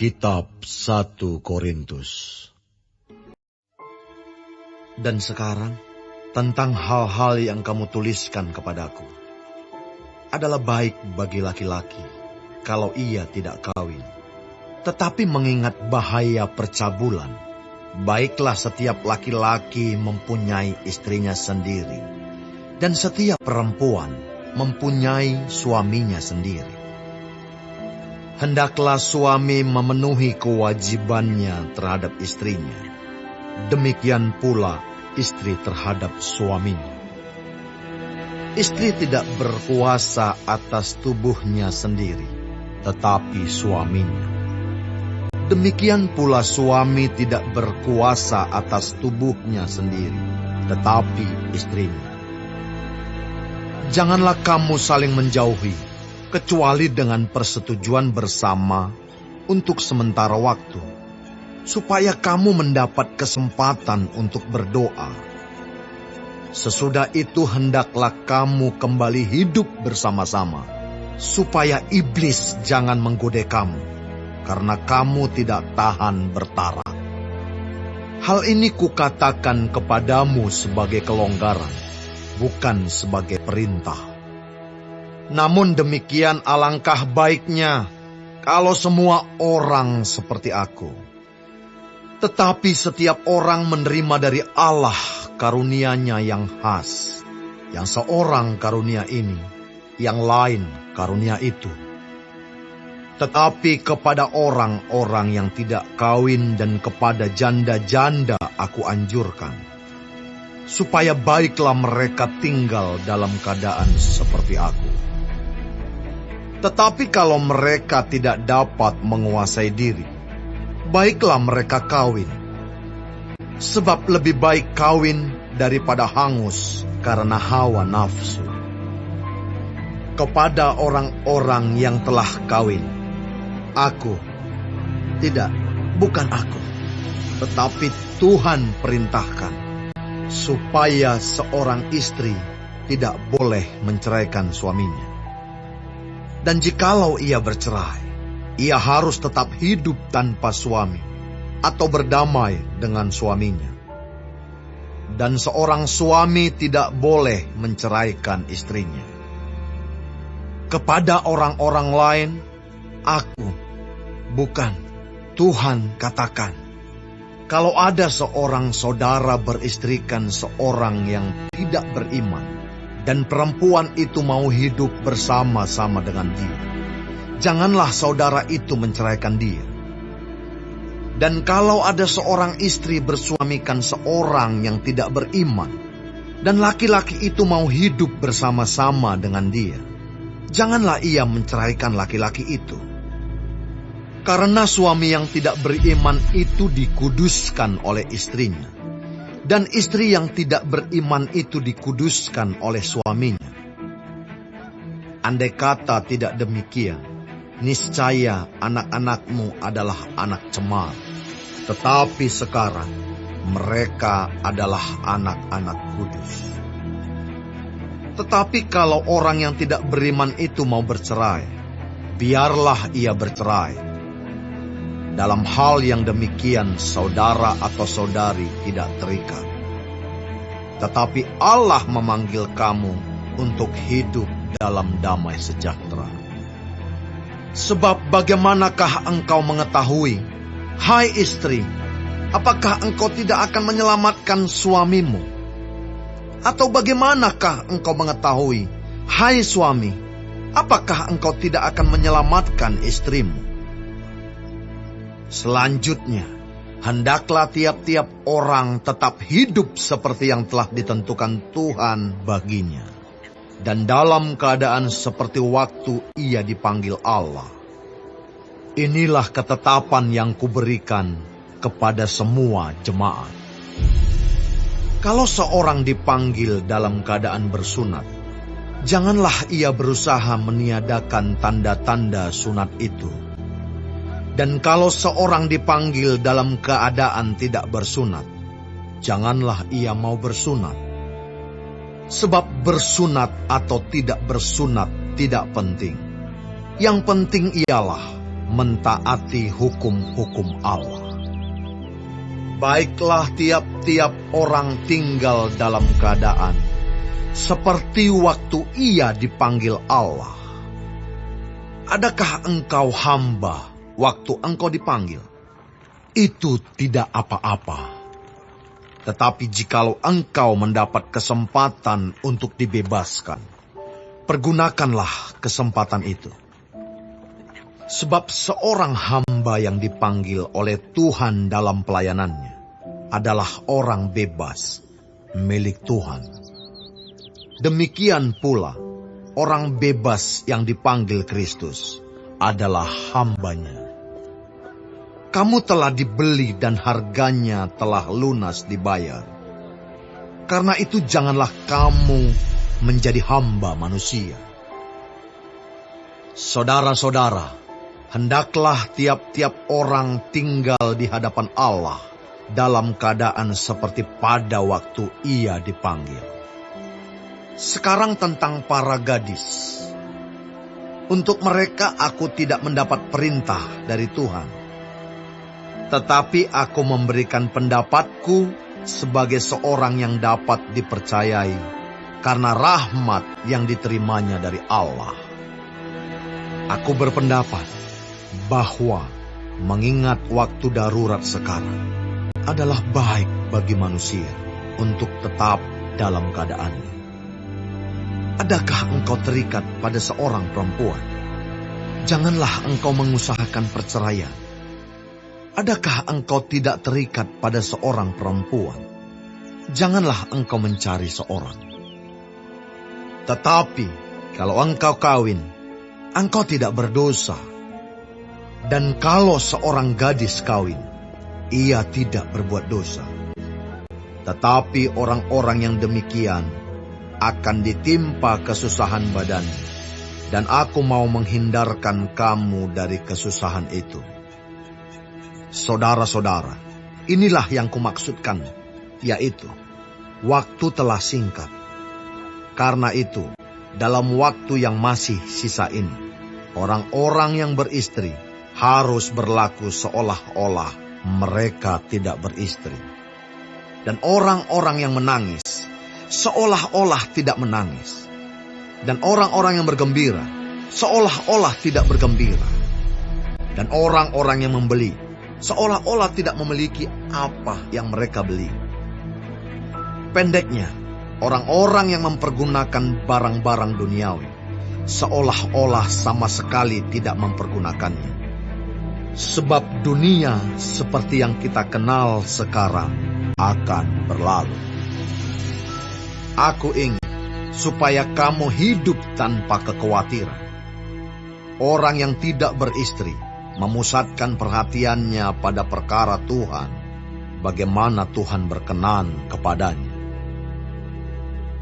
Kitab 1 Korintus. Dan sekarang, tentang hal-hal yang kamu tuliskan kepadaku, adalah baik bagi laki-laki kalau ia tidak kawin. Tetapi mengingat bahaya percabulan, baiklah setiap laki-laki mempunyai istrinya sendiri, dan setiap perempuan mempunyai suaminya sendiri. Hendaklah suami memenuhi kewajibannya terhadap istrinya. Demikian pula istri terhadap suaminya. Istri tidak berkuasa atas tubuhnya sendiri, tetapi suaminya. Demikian pula suami tidak berkuasa atas tubuhnya sendiri, tetapi istrinya. Janganlah kamu saling menjauhi, kecuali dengan persetujuan bersama untuk sementara waktu, supaya kamu mendapat kesempatan untuk berdoa. Sesudah itu hendaklah kamu kembali hidup bersama-sama, supaya iblis jangan menggoda kamu, karena kamu tidak tahan bertarak. Hal ini kukatakan kepadamu sebagai kelonggaran, bukan sebagai perintah. Namun demikian alangkah baiknya kalau semua orang seperti aku. Tetapi setiap orang menerima dari Allah karunia-Nya yang khas. Yang seorang karunia ini, yang lain karunia itu. Tetapi kepada orang-orang yang tidak kawin dan kepada janda-janda aku anjurkan, supaya baiklah mereka tinggal dalam keadaan seperti aku. Tetapi kalau mereka tidak dapat menguasai diri, baiklah mereka kawin. Sebab lebih baik kawin daripada hangus karena hawa nafsu. Kepada orang-orang yang telah kawin, bukan aku, tetapi Tuhan perintahkan, supaya seorang istri tidak boleh menceraikan suaminya. Dan jikalau ia bercerai, ia harus tetap hidup tanpa suami, atau berdamai dengan suaminya. Dan seorang suami tidak boleh menceraikan istrinya. Kepada orang-orang lain, bukan Tuhan katakan, kalau ada seorang saudara beristrikan seorang yang tidak beriman, dan perempuan itu mau hidup bersama-sama dengan dia, janganlah saudara itu menceraikan dia. Dan kalau ada seorang istri bersuamikan seorang yang tidak beriman, dan laki-laki itu mau hidup bersama-sama dengan dia, janganlah ia menceraikan laki-laki itu. Karena suami yang tidak beriman itu dikuduskan oleh istrinya, dan istri yang tidak beriman itu dikuduskan oleh suaminya. Andai kata tidak demikian, niscaya anak-anakmu adalah anak cemar. Tetapi sekarang mereka adalah anak-anak kudus. Tetapi kalau orang yang tidak beriman itu mau bercerai, biarlah ia bercerai. Dalam hal yang demikian, saudara atau saudari tidak terikat. Tetapi Allah memanggil kamu untuk hidup dalam damai sejahtera. Sebab bagaimanakah engkau mengetahui, hai istri, apakah engkau tidak akan menyelamatkan suamimu? Atau bagaimanakah engkau mengetahui, hai suami, apakah engkau tidak akan menyelamatkan istrimu? Selanjutnya, hendaklah tiap-tiap orang tetap hidup seperti yang telah ditentukan Tuhan baginya, dan dalam keadaan seperti waktu ia dipanggil Allah. Inilah ketetapan yang kuberikan kepada semua jemaat. Kalau seorang dipanggil dalam keadaan bersunat, janganlah ia berusaha meniadakan tanda-tanda sunat itu. Dan kalau seorang dipanggil dalam keadaan tidak bersunat, janganlah ia mau bersunat. Sebab bersunat atau tidak bersunat tidak penting. Yang penting ialah mentaati hukum-hukum Allah. Baiklah tiap-tiap orang tinggal dalam keadaan seperti waktu ia dipanggil Allah. Adakah engkau hamba waktu engkau dipanggil? Itu tidak apa-apa. Tetapi jikalau engkau mendapat kesempatan untuk dibebaskan, pergunakanlah kesempatan itu. Sebab seorang hamba yang dipanggil oleh Tuhan dalam pelayanannya adalah orang bebas milik Tuhan. Demikian pula, orang bebas yang dipanggil Kristus adalah hambanya. Kamu telah dibeli dan harganya telah lunas dibayar. Karena itu janganlah kamu menjadi hamba manusia. Saudara-saudara, hendaklah tiap-tiap orang tinggal di hadapan Allah dalam keadaan seperti pada waktu ia dipanggil. Sekarang tentang para gadis. Untuk mereka aku tidak mendapat perintah dari Tuhan. Tetapi aku memberikan pendapatku sebagai seorang yang dapat dipercayai karena rahmat yang diterimanya dari Allah. Aku berpendapat bahwa mengingat waktu darurat sekarang adalah baik bagi manusia untuk tetap dalam keadaannya. Adakah engkau terikat pada seorang perempuan? Janganlah engkau mengusahakan perceraian. Adakah engkau tidak terikat pada seorang perempuan? Janganlah engkau mencari seorang. Tetapi kalau engkau kawin, engkau tidak berdosa. Dan kalau seorang gadis kawin, ia tidak berbuat dosa. Tetapi orang-orang yang demikian akan ditimpa kesusahan badan, dan aku mau menghindarkan kamu dari kesusahan itu. Saudara-saudara, inilah yang kumaksudkan, yaitu waktu telah singkat. Karena itu, dalam waktu yang masih sisa ini, orang-orang yang beristri harus berlaku seolah-olah mereka tidak beristri. Dan orang-orang yang menangis seolah-olah tidak menangis. Dan orang-orang yang bergembira seolah-olah tidak bergembira. Dan orang-orang yang membeli seolah-olah tidak memiliki apa yang mereka beli. Pendeknya, orang-orang yang mempergunakan barang-barang duniawi seolah-olah sama sekali tidak mempergunakannya. Sebab dunia seperti yang kita kenal sekarang akan berlalu. Aku ingin supaya kamu hidup tanpa kekhawatiran. Orang yang tidak beristri memusatkan perhatiannya pada perkara Tuhan, bagaimana Tuhan berkenan kepadanya.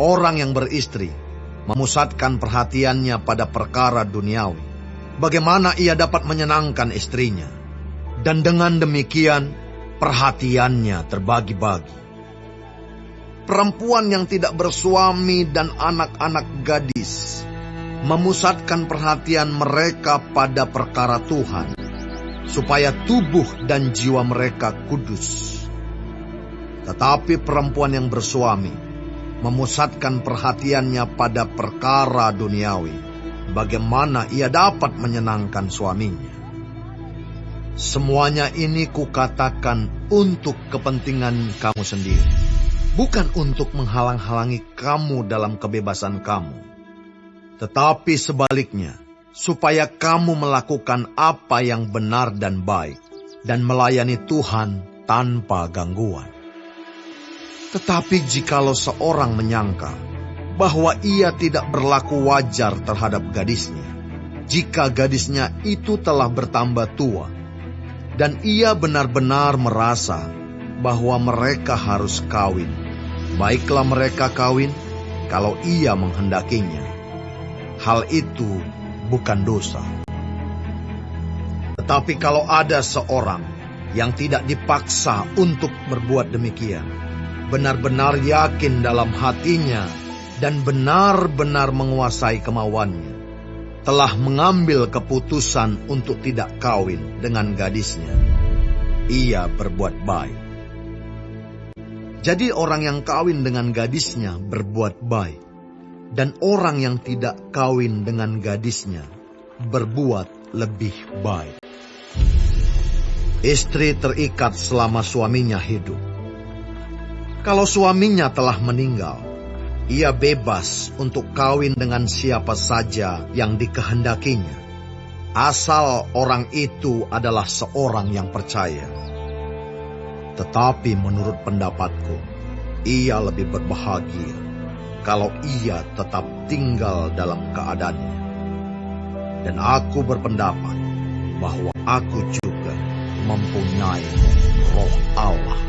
Orang yang beristri memusatkan perhatiannya pada perkara duniawi, bagaimana ia dapat menyenangkan istrinya. Dan dengan demikian, perhatiannya terbagi-bagi. Perempuan yang tidak bersuami dan anak-anak gadis memusatkan perhatian mereka pada perkara Tuhan, supaya tubuh dan jiwa mereka kudus. Tetapi perempuan yang bersuami memusatkan perhatiannya pada perkara duniawi, bagaimana ia dapat menyenangkan suaminya. Semuanya ini kukatakan untuk kepentingan kamu sendiri, bukan untuk menghalang-halangi kamu dalam kebebasan kamu, tetapi sebaliknya, supaya kamu melakukan apa yang benar dan baik, dan melayani Tuhan tanpa gangguan. Tetapi jikalau seorang menyangka bahwa ia tidak berlaku wajar terhadap gadisnya, jika gadisnya itu telah bertambah tua, dan ia benar-benar merasa bahwa mereka harus kawin, baiklah mereka kawin kalau ia menghendakinya. Hal itu bukan dosa. Tetapi kalau ada seorang yang tidak dipaksa untuk berbuat demikian, benar-benar yakin dalam hatinya dan benar-benar menguasai kemauannya, telah mengambil keputusan untuk tidak kawin dengan gadisnya, ia berbuat baik. Jadi orang yang kawin dengan gadisnya berbuat baik, dan orang yang tidak kawin dengan gadisnya berbuat lebih baik. Istri terikat selama suaminya hidup. Kalau suaminya telah meninggal, ia bebas untuk kawin dengan siapa saja yang dikehendakinya, asal orang itu adalah seorang yang percaya. Tetapi menurut pendapatku, ia lebih berbahagia kalau ia tetap tinggal dalam keadaannya. Dan aku berpendapat bahwa aku juga mempunyai Roh Allah.